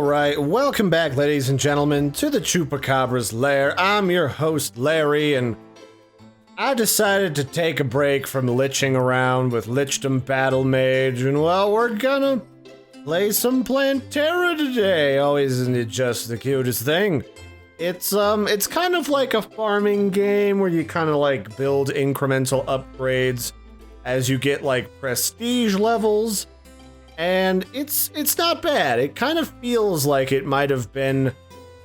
Alright, welcome back, ladies and gentlemen, to the Chupacabra's lair. I'm your host, Larry, and I decided to take a break from liching around with Lichdom Battle Mage, and well, we're gonna play some Plantera today. Oh, isn't it just the cutest thing? It's kind of like a farming game where you kind of like build incremental upgrades as you get like prestige levels. And it's not bad. It kind of feels like it might have been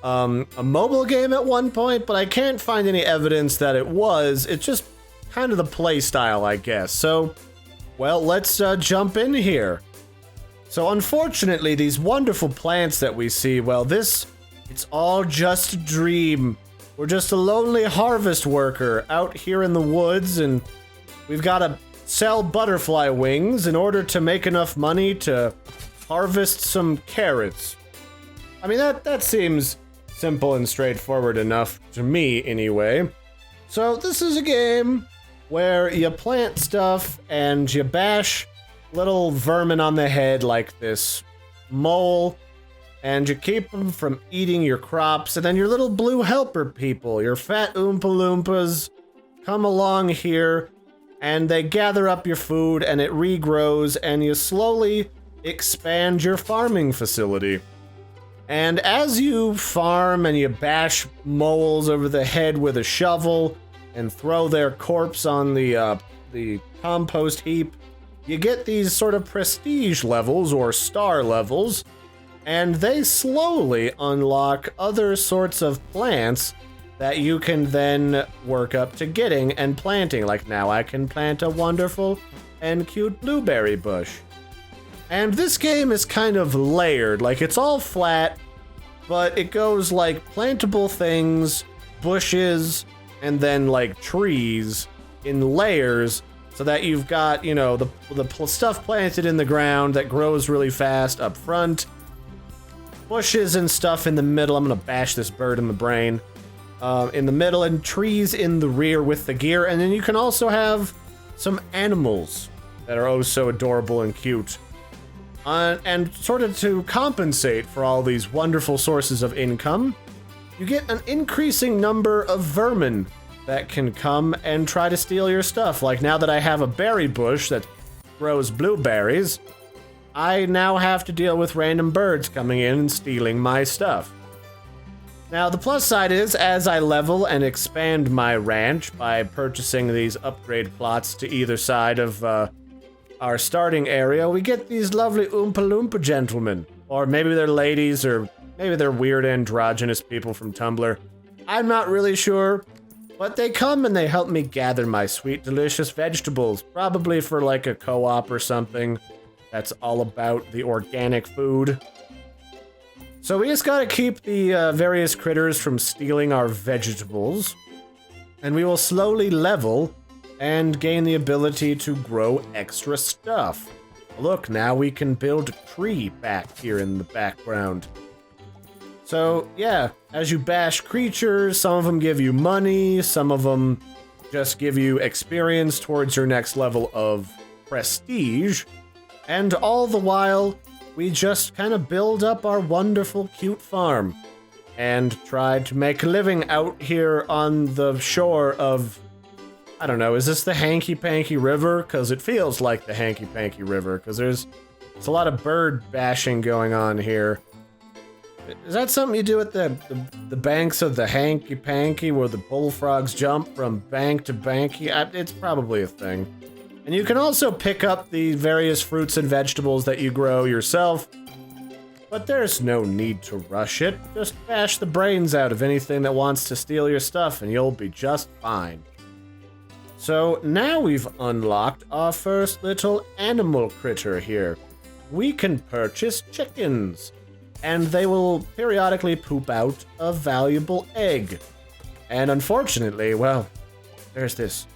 a mobile game at one point, but I can't find any evidence that it was. It's just kind of the play style, I guess. So, well, let's jump in here. So unfortunately, these wonderful plants that we see, well, it's all just a dream. We're just a lonely harvest worker out here in the woods, and we've got to sell butterfly wings in order to make enough money to harvest some carrots. I mean, that seems simple and straightforward enough to me, anyway. So this is a game where you plant stuff and you bash little vermin on the head like this mole, and you keep them from eating your crops, and then your little blue helper people, your fat Oompa Loompas, come along here, and they gather up your food, and it regrows, and you slowly expand your farming facility. And as you farm and you bash moles over the head with a shovel and throw their corpse on the compost heap, you get these sort of prestige levels or star levels, and they slowly unlock other sorts of plants that you can then work up to getting and planting. Like now I can plant a wonderful and cute blueberry bush. And this game is kind of layered, like it's all flat, but it goes like plantable things, bushes, and then like trees in layers, so that you've got, you know, the stuff planted in the ground that grows really fast up front, bushes and stuff in the middle. I'm gonna bash this bird in the brain. In the middle, and trees in the rear with the gear, and then you can also have some animals that are oh so adorable and cute. And sort of to compensate for all these wonderful sources of income, you get an increasing number of vermin that can come and try to steal your stuff. Like now that I have a berry bush that grows blueberries, I now have to deal with random birds coming in and stealing my stuff. Now, the plus side is, as I level and expand my ranch by purchasing these upgrade plots to either side of our starting area, we get these lovely Oompa Loompa gentlemen. Or maybe they're ladies, or maybe they're weird androgynous people from Tumblr. I'm not really sure, but they come and they help me gather my sweet, delicious vegetables, probably for like a co-op or something that's all about the organic food. So we just gotta keep the various critters from stealing our vegetables, and we will slowly level and gain the ability to grow extra stuff. Look, now we can build a tree back here in the background. So yeah, as you bash creatures, some of them give you money, some of them just give you experience towards your next level of prestige, and all the while, we just kind of build up our wonderful, cute farm and try to make a living out here on the shore of, I don't know, is this the Hanky Panky River? Because it feels like the Hanky Panky River, because there's a lot of bird bashing going on here. Is that something you do at the banks of the Hanky Panky where the bullfrogs jump from bank to banky? It's probably a thing. And you can also pick up the various fruits and vegetables that you grow yourself, but there's no need to rush it. Just bash the brains out of anything that wants to steal your stuff and you'll be just fine. So now we've unlocked our first little animal critter here. We can purchase chickens, and they will periodically poop out a valuable egg. And unfortunately, well, there's this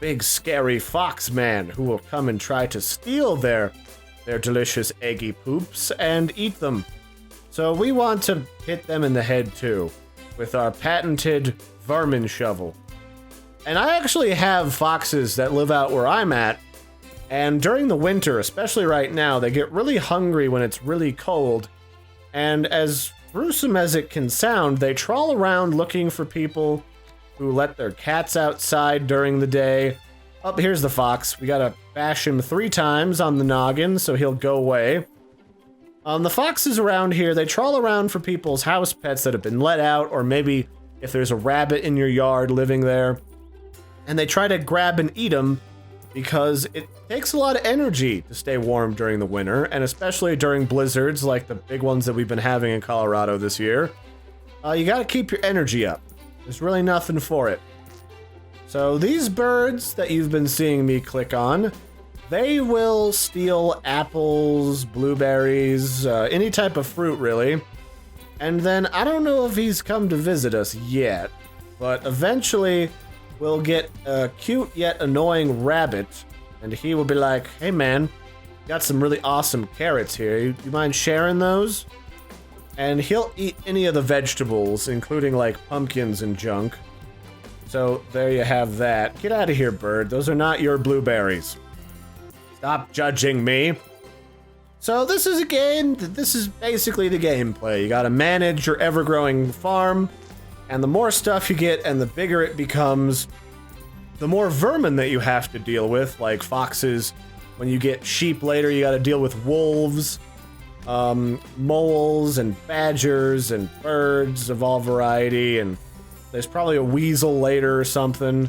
big scary fox man who will come and try to steal their delicious eggy poops and eat them. So we want to hit them in the head too, with our patented vermin shovel. And I actually have foxes that live out where I'm at, and during the winter, especially right now, they get really hungry when it's really cold, And as gruesome as it can sound, they trawl around looking for people who let their cats outside during the day. Oh, here's the fox. We gotta bash him 3 times on the noggin so he'll go away. The foxes around here, they trawl around for people's house pets that have been let out, or maybe if there's a rabbit in your yard living there. And they try to grab and eat them because it takes a lot of energy to stay warm during the winter, and especially during blizzards like the big ones that we've been having in Colorado this year. You gotta keep your energy up. There's really nothing for it. So these birds that you've been seeing me click on, they will steal apples, blueberries, any type of fruit really. And then I don't know if he's come to visit us yet, but eventually we'll get a cute yet annoying rabbit, and he will be like, hey man, got some really awesome carrots here. You mind sharing those? And he'll eat any of the vegetables, including like pumpkins and junk. So there you have that. Get out of here, bird. Those are not your blueberries. Stop judging me. So this is a game. This is basically the gameplay. You gotta manage your ever-growing farm, and the more stuff you get and the bigger it becomes, the more vermin that you have to deal with, like foxes. When you get sheep later, you gotta deal with wolves, moles and badgers and birds of all variety, and there's probably a weasel later or something.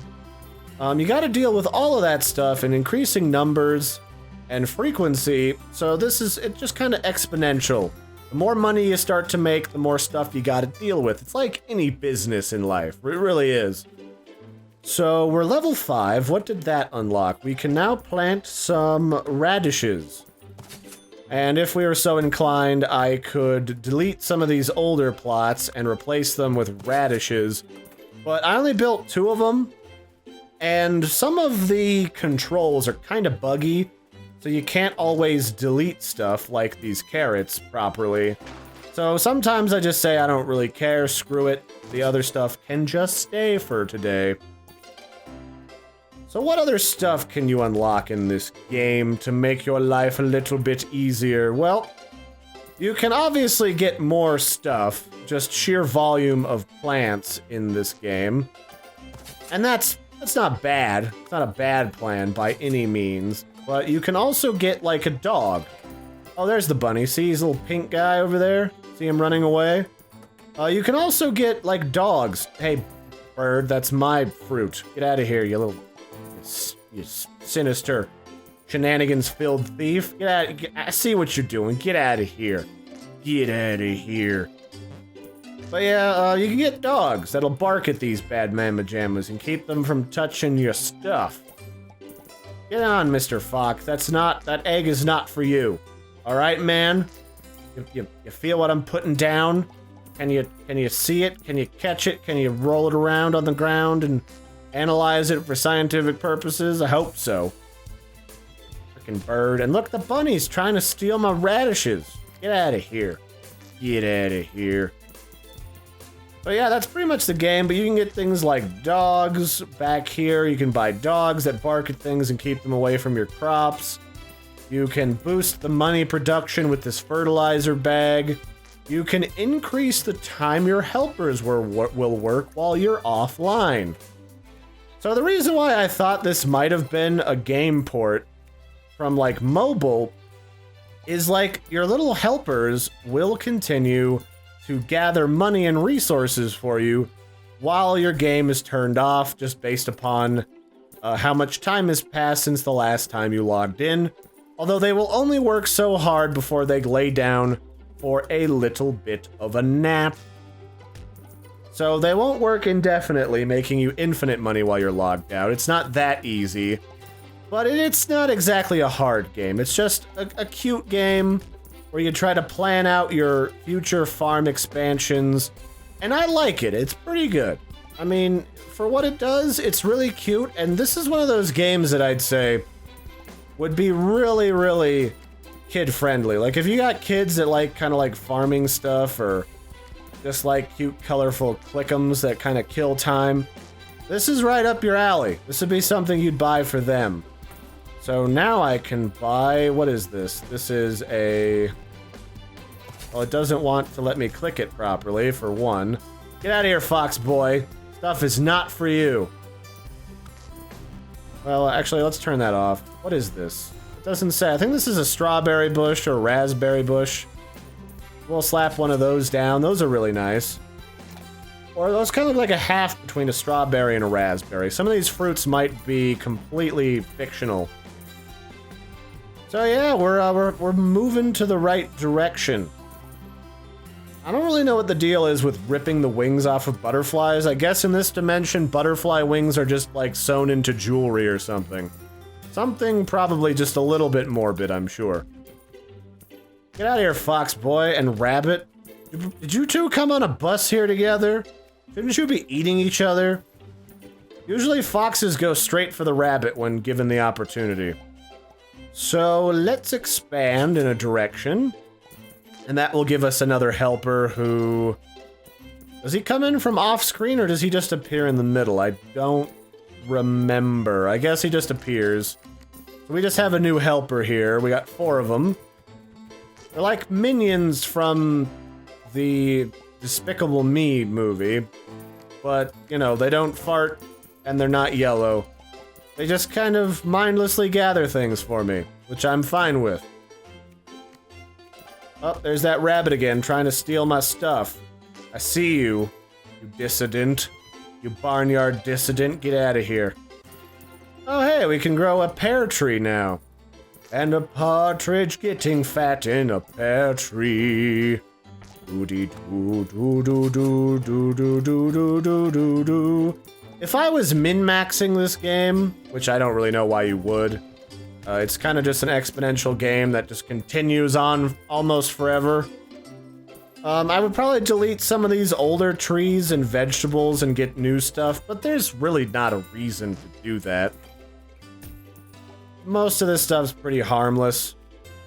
You gotta deal with all of that stuff in increasing numbers and frequency, so it's just kind of exponential. The more money you start to make, the more stuff you gotta deal with. It's like any business in life, it really is. So we're level 5, what did that unlock? We can now plant some radishes. And if we were so inclined, I could delete some of these older plots and replace them with radishes. But I only built 2 of them, and some of the controls are kind of buggy, so you can't always delete stuff like these carrots properly. So sometimes I just say I don't really care, screw it. The other stuff can just stay for today. So what other stuff can you unlock in this game to make your life a little bit easier? Well, you can obviously get more stuff, just sheer volume of plants in this game. And that's not bad. It's not a bad plan by any means. But you can also get, like, a dog. Oh, there's the bunny. See his little pink guy over there? See him running away? You can also get, like, dogs. Hey, bird, that's my fruit. Get out of here, you sinister, shenanigans-filled thief. Get out. I see what you're doing. Get out of here. Get out of here. But yeah, you can get dogs that'll bark at these bad mamma jammas and keep them from touching your stuff. Get on, Mr. Fox. That egg is not for you. All right, man? You feel what I'm putting down? Can you see it? Can you catch it? Can you roll it around on the ground and analyze it for scientific purposes? I hope so. Freaking bird. And look, the bunny's trying to steal my radishes. Get out of here. Get out of here. But yeah, that's pretty much the game, but you can get things like dogs back here. You can buy dogs that bark at things and keep them away from your crops. You can boost the money production with this fertilizer bag. You can increase the time your helpers will work while you're offline. So the reason why I thought this might have been a game port from like mobile is like your little helpers will continue to gather money and resources for you while your game is turned off, just based upon how much time has passed since the last time you logged in. Although they will only work so hard before they lay down for a little bit of a nap. So they won't work indefinitely, making you infinite money while you're logged out. It's not that easy, but it's not exactly a hard game. It's just a cute game where you try to plan out your future farm expansions, and I like it. It's pretty good. I mean, for what it does, it's really cute, and this is one of those games that I'd say would be really, really kid-friendly. Like, if you got kids that like kind of like farming stuff, or just like cute, colorful click'ems that kind of kill time, this is right up your alley. This would be something you'd buy for them. So now I can buy, what is this? This is a Well, it doesn't want to let me click it properly, for one. Get out of here, fox boy. Stuff is not for you. Well, actually, let's turn that off. What is this? It doesn't say. I think this is a strawberry bush or a raspberry bush. We'll slap one of those down. Those are really nice. Or those kind of like a half between a strawberry and a raspberry. Some of these fruits might be completely fictional. So yeah, we're moving to the right direction. I don't really know what the deal is with ripping the wings off of butterflies. I guess in this dimension, butterfly wings are just like sewn into jewelry or something. Something probably just a little bit morbid, I'm sure. Get out of here, fox boy and rabbit. Did you two come on a bus here together? Shouldn't you be eating each other? Usually foxes go straight for the rabbit when given the opportunity. So let's expand in a direction. And that will give us another helper who... Does he come in from off-screen or does he just appear in the middle? I don't remember. I guess he just appears. So we just have a new helper here. We got 4 of them. They're like minions from the Despicable Me movie. But, you know, they don't fart and they're not yellow. They just kind of mindlessly gather things for me, which I'm fine with. Oh, there's that rabbit again, trying to steal my stuff. I see you, you dissident. You barnyard dissident, get out of here. Oh hey, we can grow a pear tree now. And a partridge getting fat in a pear tree. Do-dee-doo-doo-doo-doo-doo-doo-doo-doo-doo-doo. If I was min-maxing this game, which I don't really know why you would, it's kind of just an exponential game that just continues on almost forever. I would probably delete some of these older trees and vegetables and get new stuff, but there's really not a reason to do that. Most of this stuff's pretty harmless.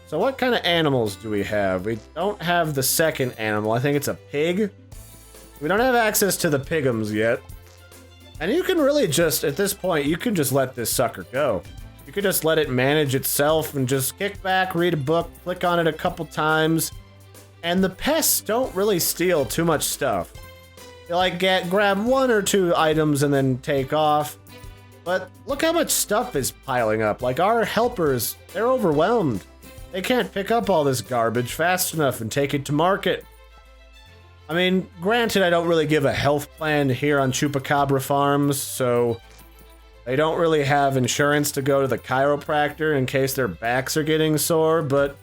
So what kind of animals do we have? We don't have the second animal. I think it's a pig. We don't have access to the pigums yet. And you can really just, at this point, you can just let this sucker go. You could just let it manage itself and just kick back, read a book, click on it a couple times. And the pests don't really steal too much stuff. They like grab 1 or 2 items and then take off. But look how much stuff is piling up. Like our helpers, they're overwhelmed. They can't pick up all this garbage fast enough and take it to market. I mean, granted, I don't really give a health plan here on Chupacabra Farms, so they don't really have insurance to go to the chiropractor in case their backs are getting sore, but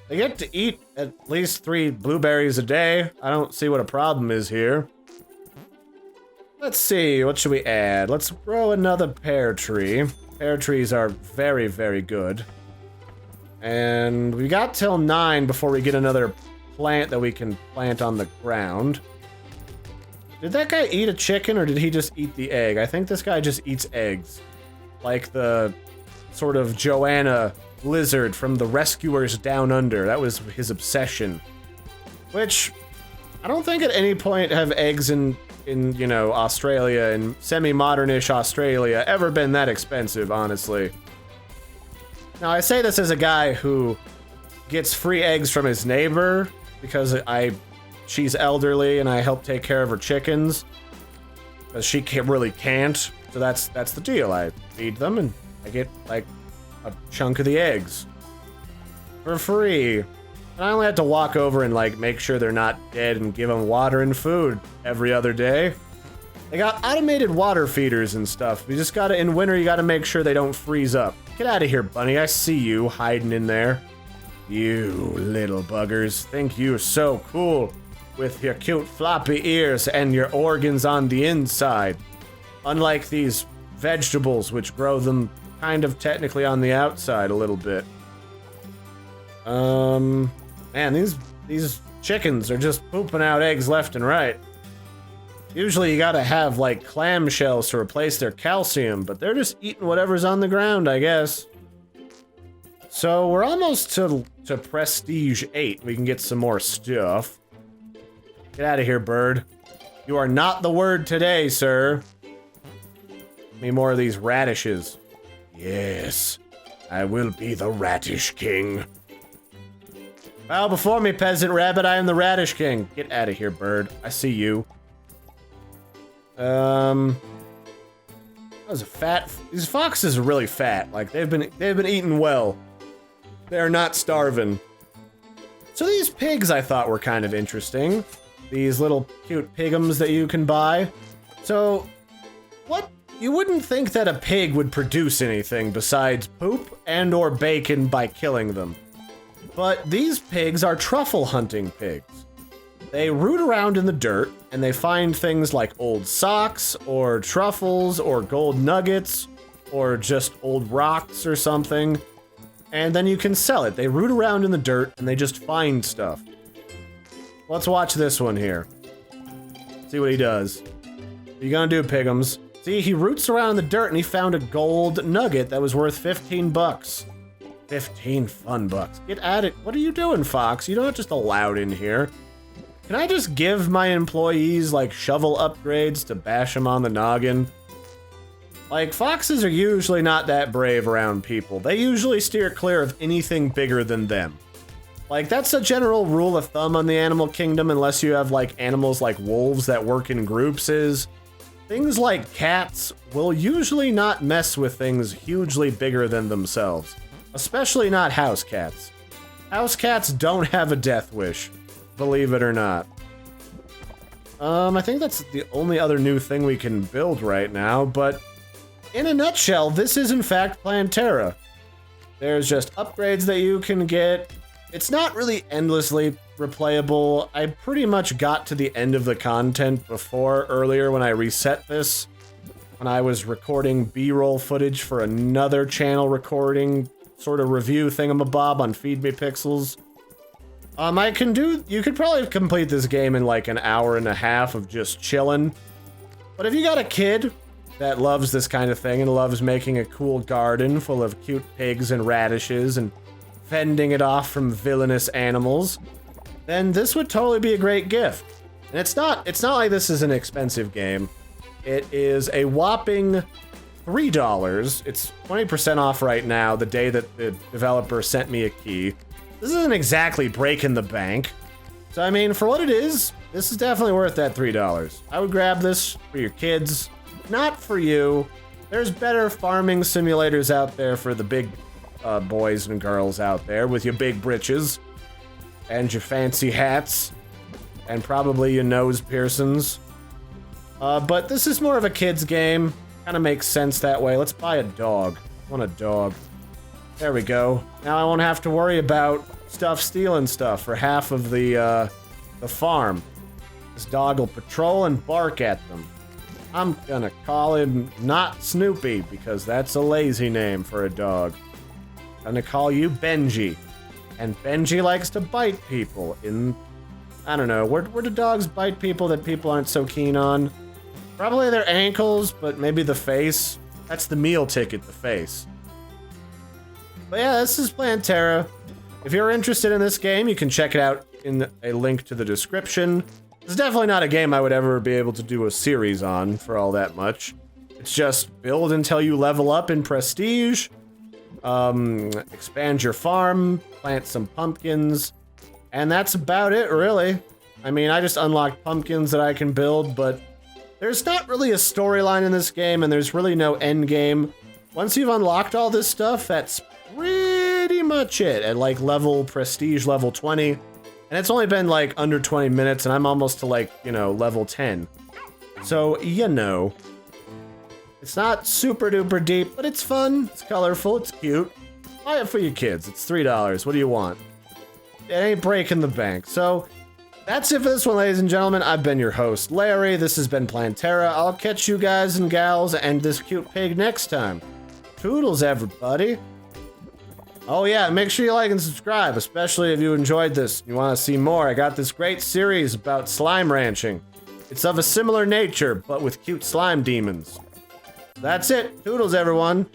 they get to eat at least 3 blueberries a day. I don't see what a problem is here. Let's see, what should we add? Let's grow another pear tree. Pear trees are very, very good. And we got till 9 before we get another plant that we can plant on the ground. Did that guy eat a chicken or did he just eat the egg? I think this guy just eats eggs. Like the sort of Joanna lizard from the Rescuers Down Under. That was his obsession. Which, I don't think at any point have eggs in you know, Australia, in semi-modernish Australia, ever been that expensive, honestly. Now, I say this as a guy who gets free eggs from his neighbor because she's elderly and I help take care of her chickens. Because she really can't. So that's the deal. I feed them and I get, like, a chunk of the eggs. For free. And I only have to walk over and, like, make sure they're not dead and give them water and food every other day. They got automated water feeders and stuff. You just gotta, in winter, you gotta make sure they don't freeze up. Get out of here, bunny. I see you hiding in there. You little buggers think you're so cool with your cute floppy ears and your organs on the inside. Unlike these vegetables, which grow them kind of technically on the outside a little bit. Man, these chickens are just pooping out eggs left and right. Usually you gotta have, like, clamshells to replace their calcium, but they're just eating whatever's on the ground, I guess. So we're almost to Prestige 8. We can get some more stuff. Get out of here, bird. You are not the word today, sir. Give me more of these radishes. Yes, I will be the radish king. Bow before me, peasant rabbit. I am the Radish King. Get out of here, bird. I see you. That was a fat. These foxes are really fat. Like they've been eating well. They're not starving. So these pigs I thought were kind of interesting. These little cute pigums that you can buy. So, what? You wouldn't think that a pig would produce anything besides poop and or bacon by killing them. But these pigs are truffle hunting pigs. They root around in the dirt and they find things like old socks or truffles or gold nuggets or just old rocks or something. And then you can sell it. They root around in the dirt and they just find stuff. Let's watch this one here. See what he does. What you gonna do, pigums? See, he roots around in the dirt and he found a gold nugget that was worth 15 bucks. 15 fun bucks. Get at it. What are you doing, Fox? You're not just allowed in here. Can I just give my employees, like, shovel upgrades to bash them on the noggin? Like, foxes are usually not that brave around people. They usually steer clear of anything bigger than them. Like, that's a general rule of thumb on the animal kingdom, unless you have, like, animals like wolves that work in groups, is things like cats will usually not mess with things hugely bigger than themselves. Especially not house cats. House cats don't have a death wish, believe it or not. I think that's the only other new thing we can build right now, but in a nutshell, this is in fact Plantera. There's just upgrades that you can get. It's not really endlessly replayable. I pretty much got to the end of the content before earlier when I reset this. When I was recording B-roll footage for another channel recording sort of review thingamabob on Feed Me Pixels. You could probably complete this game in like an hour and a half of just chilling. But if you got a kid that loves this kind of thing and loves making a cool garden full of cute pigs and radishes and fending it off from villainous animals, then this would totally be a great gift. And it's not like this is an expensive game. It is a whopping $3. It's 20% off right now, the day that the developer sent me a key. This isn't exactly breaking the bank. So, I mean, for what it is, this is definitely worth that $3. I would grab this for your kids, not for you. There's better farming simulators out there for the big boys and girls out there with your big britches and your fancy hats and probably your nose piercings. But this is more of a kid's game. Kind of makes sense that way. Let's buy a dog. I want a dog. There we go. Now I won't have to worry about stuff stealing stuff for half of the farm. This dog will patrol and bark at them. I'm gonna call him not Snoopy because that's a lazy name for a dog. I'm gonna call you Benji. And Benji likes to bite people in... I don't know, where do dogs bite people that people aren't so keen on? Probably their ankles, but maybe the face. That's the meal ticket, the face. But yeah, this is Plantera. If you're interested in this game, you can check it out in a link to the description. It's definitely not a game I would ever be able to do a series on for all that much. It's just build until you level up in prestige, expand your farm, plant some pumpkins, and that's about it, really. I mean, I just unlocked pumpkins that I can build, but there's not really a storyline in this game, and there's really no end game. Once you've unlocked all this stuff, that's pretty much it at like prestige level 20. And it's only been like under 20 minutes, and I'm almost to like, you know, level 10. So, you know, it's not super duper deep, but it's fun, it's colorful, it's cute. Buy it for your kids. It's $3. What do you want? It ain't breaking the bank. So, that's it for this one, ladies and gentlemen. I've been your host, Larry. This has been Plantera. I'll catch you guys and gals and this cute pig next time. Toodles, everybody. Oh yeah, make sure you like and subscribe, especially if you enjoyed this. You want to see more, I got this great series about slime ranching. It's of a similar nature, but with cute slime demons. That's it. Toodles, everyone.